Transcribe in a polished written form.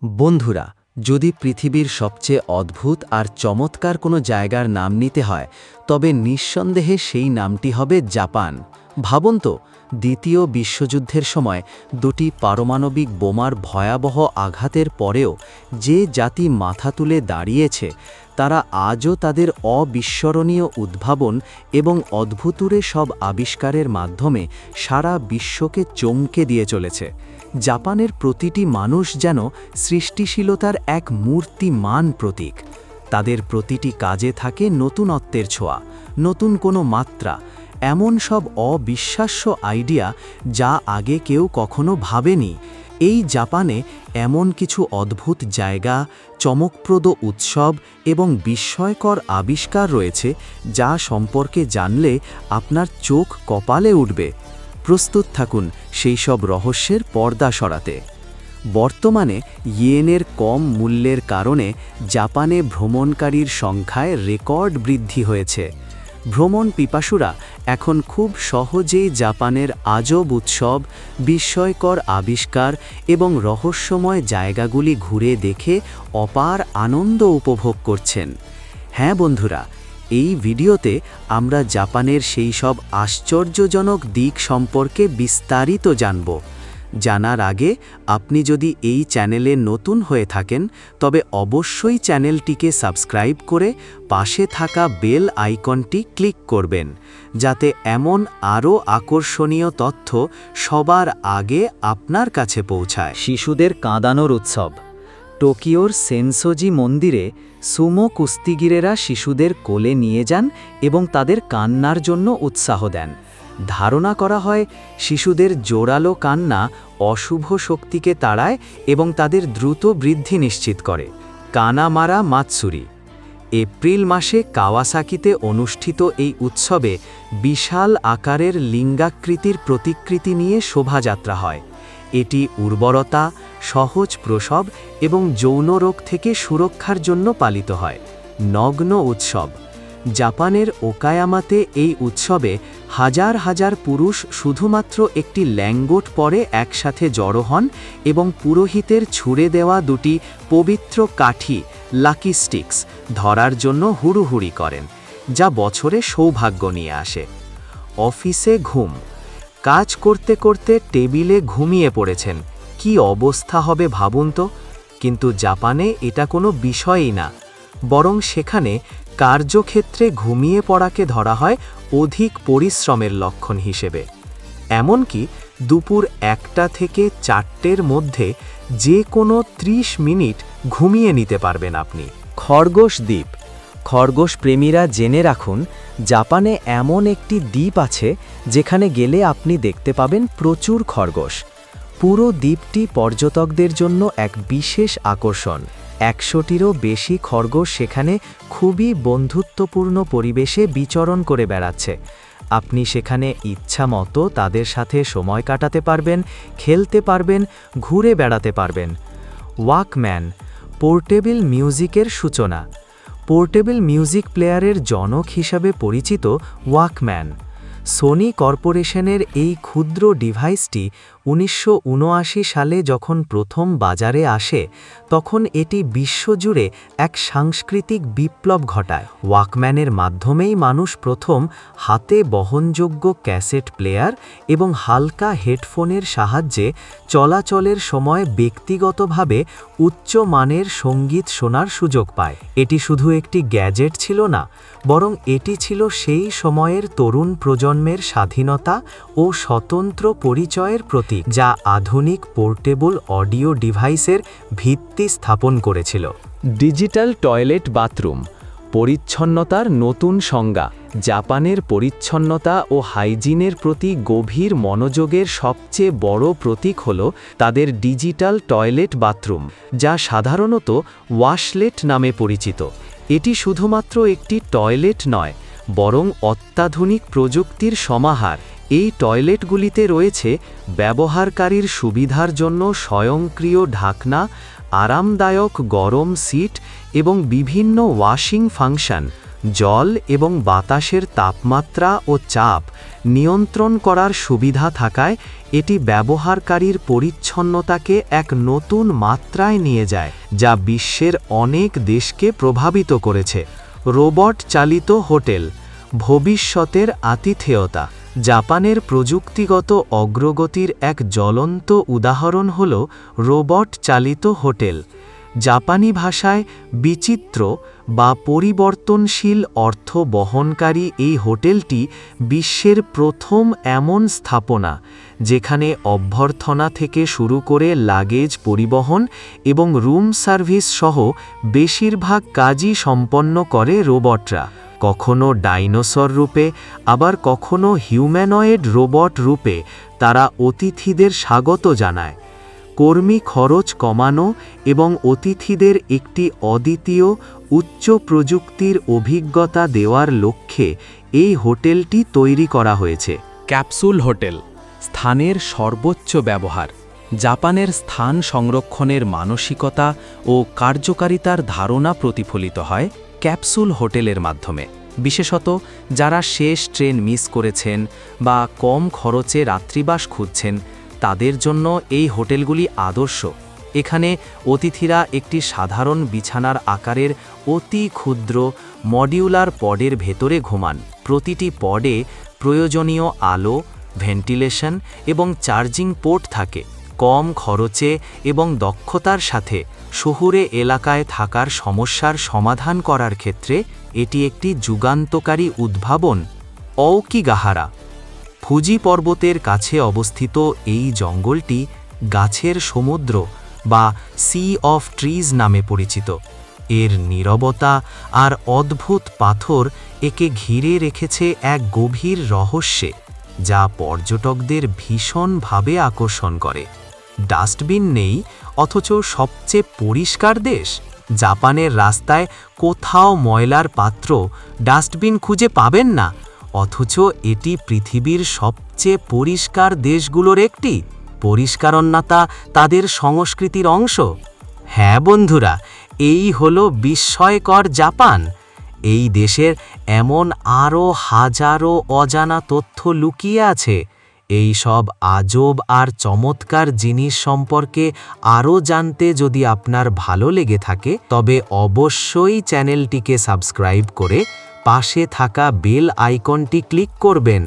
বন্ধুরা, যদি পৃথিবীর সবচেয়ে অদ্ভুত আর চমৎকার কোনো জায়গার নাম নিতে হয়, তবে নিঃসন্দেহে সেই নামটি হবে জাপান। ভাবুন তো, দ্বিতীয় বিশ্বযুদ্ধের সময় দুটি পারমাণবিক বোমার ভয়াবহ আঘাতের পরেও যে জাতি মাথা তুলে দাঁড়িয়েছে, তারা আজও তাদের অবিস্মরণীয় উদ্ভাবন এবং অদ্ভুতুরে সব আবিষ্কারের মাধ্যমে সারা বিশ্বকে চমকে দিয়ে চলেছে। জাপানের প্রতিটি মানুষ যেন সৃষ্টিশীলতার এক মূর্তিমান প্রতীক। তাদের প্রতিটি কাজে থাকে নতুনত্বের ছোঁয়া, নতুন কোনো মাত্রা, এমন সব অবিশ্বাস্য আইডিয়া যা আগে কেউ কখনো ভাবেনি। এই জাপানে এমন কিছু অদ্ভুত জায়গা, চমকপ্রদ উৎসব এবং বিস্ময়কর আবিষ্কার রয়েছে যা সম্পর্কে জানলে আপনার চোখ কপালে উঠবে। প্রস্তুত থাকুন সেই সব রহস্যের পর্দা সরাতে। বর্তমানে ইয়েনের কম মূল্যের কারণে জাপানে ভ্রমণকারীর সংখ্যায় রেকর্ড বৃদ্ধি হয়েছে। ভ্রমণ পিপাসুরা এখন খুব সহজেই জাপানের আজব উৎসব, বিস্ময়কর আবিষ্কার এবং রহস্যময় জায়গাগুলি ঘুরে দেখে অপার আনন্দ উপভোগ করছেন। হ্যাঁ বন্ধুরা, এই ভিডিওতে আমরা জাপানের সেই সব আশ্চর্যজনক দিক সম্পর্কে বিস্তারিত জানব। জানার আগে আপনি যদি এই চ্যানেলে নতুন হয়ে থাকেন, তবে অবশ্যই চ্যানেলটিকে সাবস্ক্রাইব করে পাশে থাকা বেল আইকনটি ক্লিক করবেন, যাতে এমন আরও আকর্ষণীয় তথ্য সবার আগে আপনার কাছে পৌঁছায়। শিশুদের কাঁদানোর উৎসব। টোকিওর সেনসোজি মন্দিরে সুমো কুস্তিগিরেরা শিশুদের কোলে নিয়ে যান এবং তাদের কান্নার জন্য উৎসাহ দেন। ধারণা করা হয় শিশুদের জোরালো কান্না অশুভ শক্তিকে তাড়ায় এবং তাদের দ্রুত বৃদ্ধি নিশ্চিত করে। কানামারা মাতসুরি। এপ্রিল মাসে কাওয়াসাকিতে অনুষ্ঠিত এই উৎসবে বিশাল আকারের লিঙ্গাকৃতির প্রতিকৃতি নিয়ে শোভাযাত্রা হয়। এটি উর্বরতা, সহজ প্রসব এবং যৌন রোগ থেকে সুরক্ষার জন্য পালিত হয়। নগ্ন উৎসব। জাপানের ওকায়ামাতে এই উৎসবে হাজার হাজার পুরুষ শুধুমাত্র একটি ল্যাঙ্গোট পরে একসাথে জড়ো হন এবং পুরোহিতের ছুঁড়ে দেওয়া দুটি পবিত্র কাঠি লাকি স্টিক্স ধরার জন্য হুড়ুহুড়ি করেন, যা বছরে সৌভাগ্য নিয়ে আসে। অফিসে ঘুম। কাজ করতে করতে টেবিলে ঘুমিয়ে পড়েছেন, কি অবস্থা হবে ভাবুন তো। কিন্তু জাপানে এটা কোনো বিষয়ই না, বরং সেখানে কার্যক্ষেত্রে ঘুমিয়ে পড়াকে ধরা হয় অধিক পরিশ্রমের লক্ষণ হিসেবে। এমনকি দুপুর 1টা থেকে 4টের মধ্যে যে কোনো 30 মিনিট ঘুমিয়ে নিতে পারবেন আপনি। খরগোশ দ্বীপ। খরগোশ প্রেমীরা জেনে রাখুন, জাপানে এমন একটি দ্বীপ আছে যেখানে গেলে আপনি দেখতে পাবেন প্রচুর খরগোশ। পুরো দ্বীপটি পর্যটকদের জন্য এক বিশেষ আকর্ষণ। 100টিরও বেশি খরগোশ সেখানে খুবই বন্ধুত্বপূর্ণ পরিবেশে বিচরণ করে বেড়াচ্ছে। আপনি সেখানে ইচ্ছামতো তাদের সাথে সময় কাটাতে পারবেন, খেলতে পারবেন, ঘুরে বেড়াতে পারবেন। ওয়াকম্যান। পোর্টেবল মিউজিকের সূচনা। পোর্টেবল মিউজিক প্লেয়ারের জনক হিসাবে পরিচিত ওয়াকম্যান। সোনি কর্পোরেশনের এই ক্ষুদ্র ডিভাইসটি 1979 সালে যখন প্রথম বাজারে আসে, তখন এটি বিশ্বজুড়ে এক সাংস্কৃতিক বিপ্লব ঘটায়। ওয়াকম্যানের মাধ্যমেই মানুষ প্রথম হাতে বহনযোগ্য ক্যাসেট প্লেয়ার এবং হালকা হেডফোনের সাহায্যে চলাচলের সময় ব্যক্তিগতভাবে উচ্চ মানের সঙ্গীত শোনার সুযোগ পায়। এটি শুধু একটি গ্যাজেট ছিল না, বরং এটি ছিল সেই সময়ের তরুণ প্রজন্মের স্বাধীনতা ও স্বতন্ত্র পরিচয়ের প্রতীক, যা আধুনিক পোর্টেবল অডিও ডিভাইসের ভিত্তি স্থাপন করেছিল। Digital toilet bathroom. পরিচ্ছন্নতার নতুন সংজ্ঞা। জাপানের পরিচ্ছন্নতা ও হাইজিনের প্রতি গভীর মনোযোগের সবচেয়ে বড় প্রতীক হল তাদের ডিজিটাল টয়লেট বাথরুম, যা সাধারণত ওয়াশলেট নামে পরিচিত। এটি শুধুমাত্র একটি টয়লেট নয়, বরং অত্যাধুনিক প্রযুক্তির সমাহার। এই টয়লেটগুলিতে রয়েছে ব্যবহারকারীর সুবিধার জন্য স্বয়ংক্রিয় ঢাকনা, আরামদায়ক গরম সিট এবং বিভিন্ন ওয়াশিং ফাংশন, জল এবং বাতাসের তাপমাত্রা ও চাপ নিয়ন্ত্রণ করার সুবিধা থাকায় এটি ব্যবহারকারীর পরিচ্ছন্নতাকে এক নতুন মাত্রায় নিয়ে যায়, যা বিশ্বের অনেক দেশকে প্রভাবিত করেছে। রোবট চালিত হোটেল, ভবিষ্যতের আতিথেয়তা। জাপানের প্রযুক্তিগত অগ্রগতির এক জ্বলন্ত উদাহরণ হল রোবট চালিত হোটেল। জাপানি ভাষায় বিচিত্র বা পরিবর্তনশীল অর্থ বহনকারী এই হোটেলটি বিশ্বের প্রথম এমন স্থাপনা যেখানে অভ্যর্থনা থেকে শুরু করে লাগেজ পরিবহন এবং রুম সার্ভিস সহ বেশিরভাগ কাজই সম্পন্ন করে রোবটরা। কখনো ডাইনোসর রূপে, আবার কখনো হিউম্যানয়েড রোবট রূপে তারা অতিথিদের স্বাগত জানায়। কর্মী খরচ কমানো এবং অতিথিদের একটি অদ্বিতীয় উচ্চ প্রযুক্তির অভিজ্ঞতা দেওয়ার লক্ষ্যে এই হোটেলটি তৈরি করা হয়েছে। ক্যাপসুল হোটেল, স্থানের সর্বোচ্চ ব্যবহার। জাপানের স্থান সংরক্ষণের মানসিকতা ও কার্যকারিতার ধারণা প্রতিফলিত হয় ক্যাপসুল হোটেলের মাধ্যমে। বিশেষত যারা শেষ ট্রেন মিস করেছেন বা কম খরচে রাত্রিবাস খুঁজছেন, তাদের জন্য এই হোটেলগুলি আদর্শ। এখানে অতিথিরা একটি সাধারণ বিছানার আকারের অতি ক্ষুদ্র মডিউলার পডের ভেতরে ঘুমান। প্রতিটি পডে প্রয়োজনীয় আলো, ভেন্টিলেশন এবং চার্জিং পোর্ট থাকে। কম খরচে এবং দক্ষতার সাথে শহুরে এলাকায় থাকার সমস্যার সমাধান করার ক্ষেত্রে এটি একটি যুগান্তকারী উদ্ভাবন। অওকিগাহারা, ফুজি পর্বতের কাছে অবস্থিত এই জঙ্গলটি গাছের সমুদ্র বা সি অফ ট্রিজ নামে পরিচিত। এর নীরবতা আর অদ্ভুত পাথর একে ঘিরে রেখেছে এক গভীর রহস্যে, যা পর্যটকদের ভীষণভাবে আকর্ষণ করে। ডাস্টবিন নেই, অথচ সবচেয়ে পরিষ্কার দেশ। জাপানের রাস্তায় কোথাও ময়লার পাত্র, ডাস্টবিন খুঁজে পাবেন না, অথচ এটি পৃথিবীর সবচেয়ে পরিষ্কার দেশগুলোর একটি। পরিষ্কারণ্যতা তাদের সংস্কৃতির অংশ। হ্যাঁ বন্ধুরা, এই হলো বিস্ময়কর জাপান। এই দেশের এমন আরও হাজারো অজানা তথ্য লুকিয়ে আছে। এই সব আজব আর চমৎকার জিনিস সম্পর্কে আরও জানতে যদি আপনার ভালো লেগে থাকে, তবে অবশ্যই চ্যানেলটিকে সাবস্ক্রাইব করে পাশে থাকা বেল আইকনটি ক্লিক করবেন।